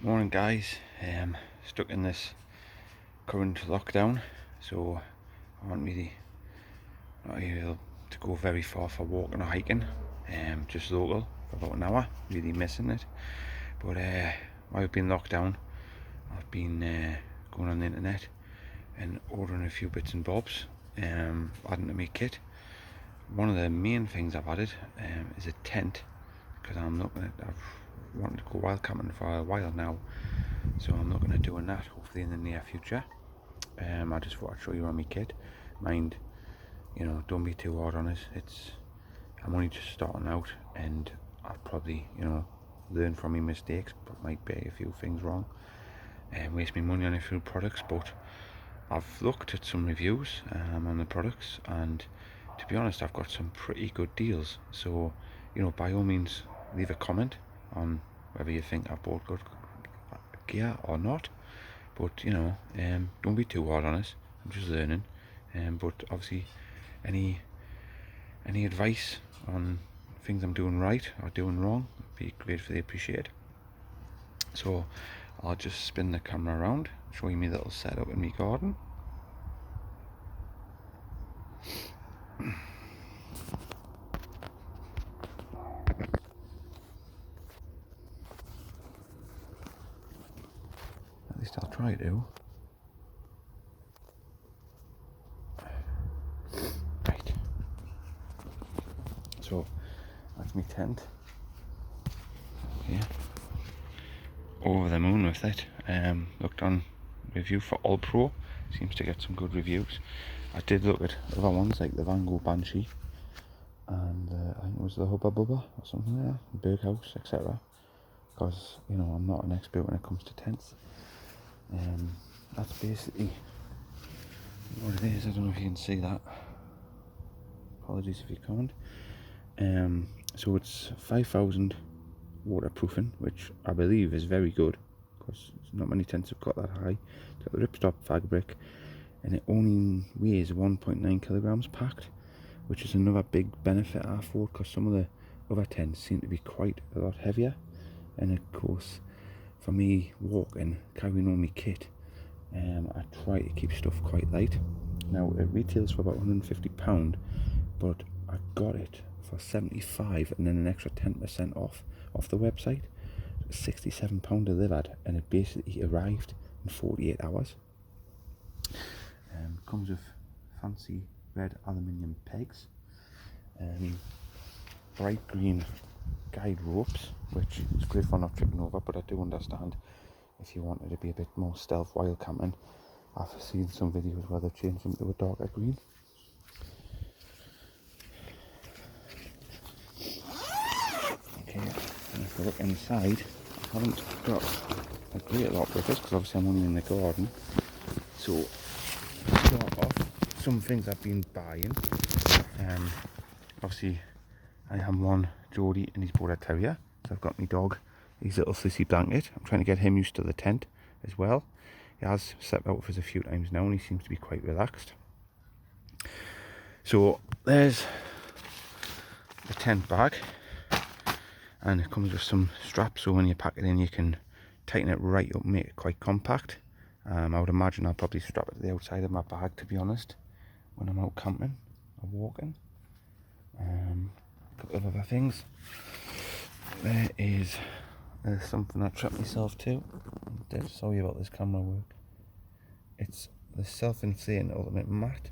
Morning guys, stuck in this current lockdown, so I aren't really not able to go very far for walking or hiking, just local for about an hour, really missing it. But while I've been locked down, I've been going on the internet and ordering a few bits and bobs, adding to my kit. One of the main things I've added is a tent, because I've wanted to go wild camping for a while now, so I'm looking at doing that hopefully in the near future. I just thought I'd show you on my kit. Mind, don't be too hard on it. I'm only just starting out, and I'll probably, learn from my mistakes, but might be a few things wrong and waste my money on a few products. But I've looked at some reviews on the products, and to be honest, I've got some pretty good deals. So, by all means, leave a comment on whether you think I've bought good gear or not. But don't be too hard on us. I'm just learning. But obviously, any advice on things I'm doing right or doing wrong would be gratefully appreciated. So I'll just spin the camera around, show you my little setup in my garden. At least I'll try to. Right. So that's my tent. Yeah. Over the moon with it. Looked on review for All Pro. Seems to get some good reviews. I did look at other ones like the Van Gogh Banshee, and I think it was the Hubba Bubba or something like that, Berghaus, etc. Because I'm not an expert when it comes to tents. That's basically what it is. I don't know if you can see that. Apologies if you can't. So it's 5,000 waterproofing, which I believe is very good, because not many tents have got that high. It's got the ripstop fabric, and it only weighs 1.9 kilograms packed, which is another big benefit I thought, because some of the other tents seem to be quite a lot heavier. And of course, for me walking, carrying all my kit, I try to keep stuff quite light. Now it retails for about £150, but I got it for £75 and then an extra 10% off the website. £67 delivered, and it basically arrived in 48 hours. Comes with fancy red aluminium pegs, bright green guide ropes, which is great for not tripping over, but I do understand if you wanted to be a bit more stealth while camping. I've seen some videos where they've changed them to a darker green. Okay, and if we look inside, I haven't got a great lot with it, because obviously I'm only in the garden. So to start off, some things I've been buying. Obviously I have one Geordie and his border terrier, so I've got my dog, his little sissy blanket. I'm trying to get him used to the tent as well. He has slept out with us a few times now, and he seems to be quite relaxed. So there's the tent bag, and it comes with some straps, so when you pack it in you can tighten it right up, make it quite compact. I would imagine I'll probably strap it to the outside of my bag, to be honest, when I'm out camping or walking. A couple of other things. There is something I trapped myself to. I'm dead sorry about this camera work. It's the self-inflating ultimate mat.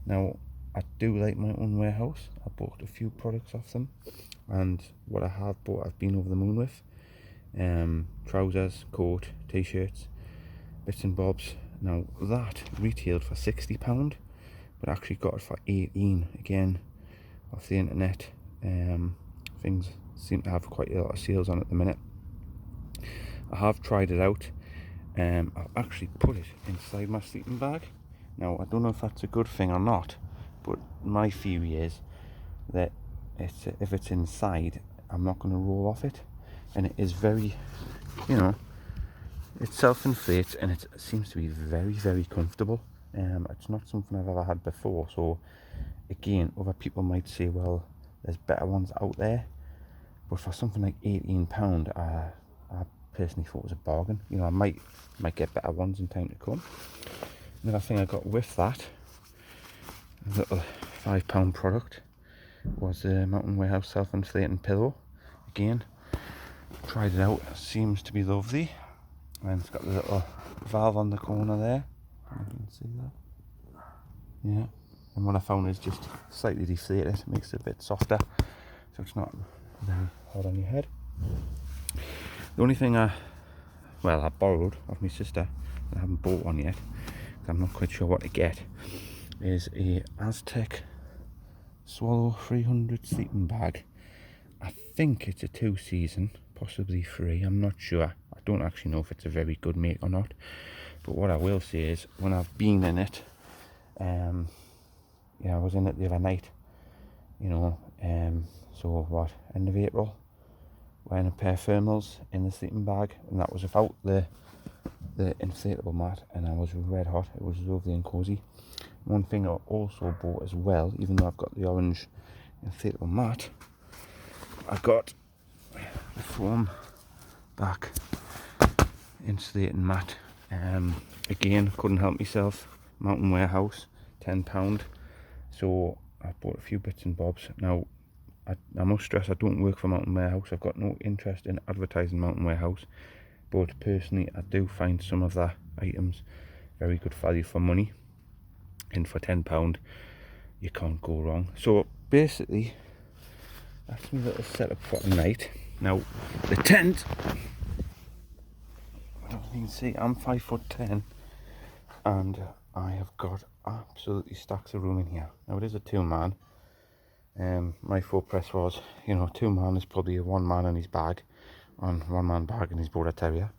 Now, I do like my own warehouse. I bought a few products off them, and what I have bought I've been over the moon with. Trousers, coat, t-shirts, bits and bobs. Now that retailed for £60, but I actually got it for 18 again off the internet. Things seem to have quite a lot of sales on at the minute. I have tried it out. I've actually put it inside my sleeping bag. Now I don't know if that's a good thing or not, but my theory is that if it's inside, I'm not going to roll off it, and it is very, it self-inflates, and it seems to be very, very comfortable. It's not something I've ever had before, so again, other people might say, well, there's better ones out there, but for something like £18, I personally thought was a bargain. You know, I might get better ones in time to come. Another thing I got with that, a little £5 product, was the Mountain Warehouse self-inflating pillow. Again, tried it out, it seems to be lovely. And it's got the little valve on the corner there, you can see that. Yeah, and what I found is just slightly deflated, makes it a bit softer, so it's not very hard on your head. The only thing I borrowed off my sister, I haven't bought one yet, because I'm not quite sure what to get, is a Aztec Swallow 300 sleeping bag. I think it's a 2-season, possibly 3, I'm not sure. I don't actually know if it's a very good make or not, but what I will say is, when I've been in it, I was in it the other night, you know, so what, end of April, wearing a pair of thermals in the sleeping bag, and that was without the inflatable mat, and I was red hot. It was lovely and cozy. One thing I also bought as well, even though I've got the orange inflatable mat, I got the foam back insulating mat. Again, couldn't help myself. Mountain Warehouse, £10. So I bought a few bits and bobs. Now, I must stress I don't work for Mountain Warehouse. I've got no interest in advertising Mountain Warehouse, but personally I do find some of their items very good value for money, and for £10 you can't go wrong. So basically that's my little setup for tonight. Now the tent, I don't know if you can see, I'm 5'10", and I have got absolutely stacks of room in here. Now it is a 2-man. My thought press was, you know, 2-man is probably a 1-man in his bag, on 1-man bag in his border terrier.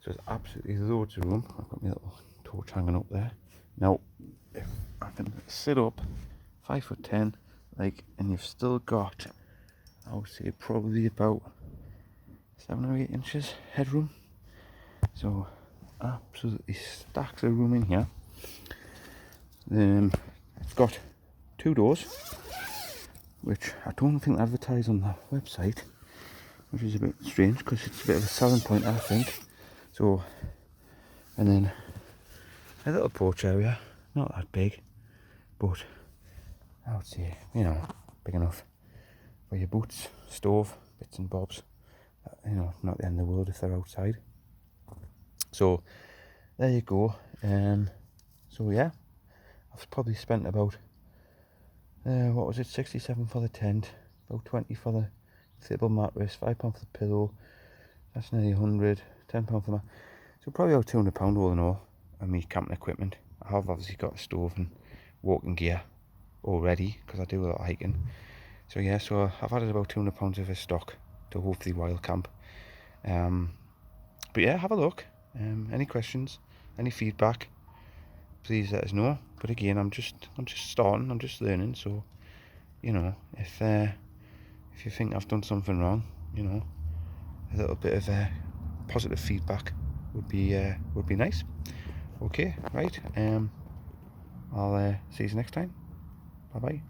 So there's absolutely loads of room. I've got my little torch hanging up there. Now, if I can sit up, 5'10", like, and you've still got, I would say, probably about 7 or 8 inches headroom. So absolutely stacks of room in here. It's got 2 doors, which I don't think advertised on the website, which is a bit strange because it's a bit of a selling point, I think. So, and then a little porch area, not that big, but I would say, you know, big enough for your boots, stove, bits and bobs. You know, not the end of the world if they're outside. So there you go. So yeah, I've probably spent about what was it, 67 for the tent, about 20 for the inflatable mattress, £5 for the pillow, that's nearly 100, £10 for the mat. So probably about £200 all in all, and me camping equipment. I have obviously got a stove and walking gear already, because I do a lot of hiking. So yeah, so I've added about £200 of a stock to hopefully wild camp. But yeah, have a look. Any questions, any feedback, please let us know. But again, I'm just starting, I'm just learning. So, you know, if you think I've done something wrong, you know, a little bit of positive feedback would be nice. Okay, right. I'll see you next time. Bye bye.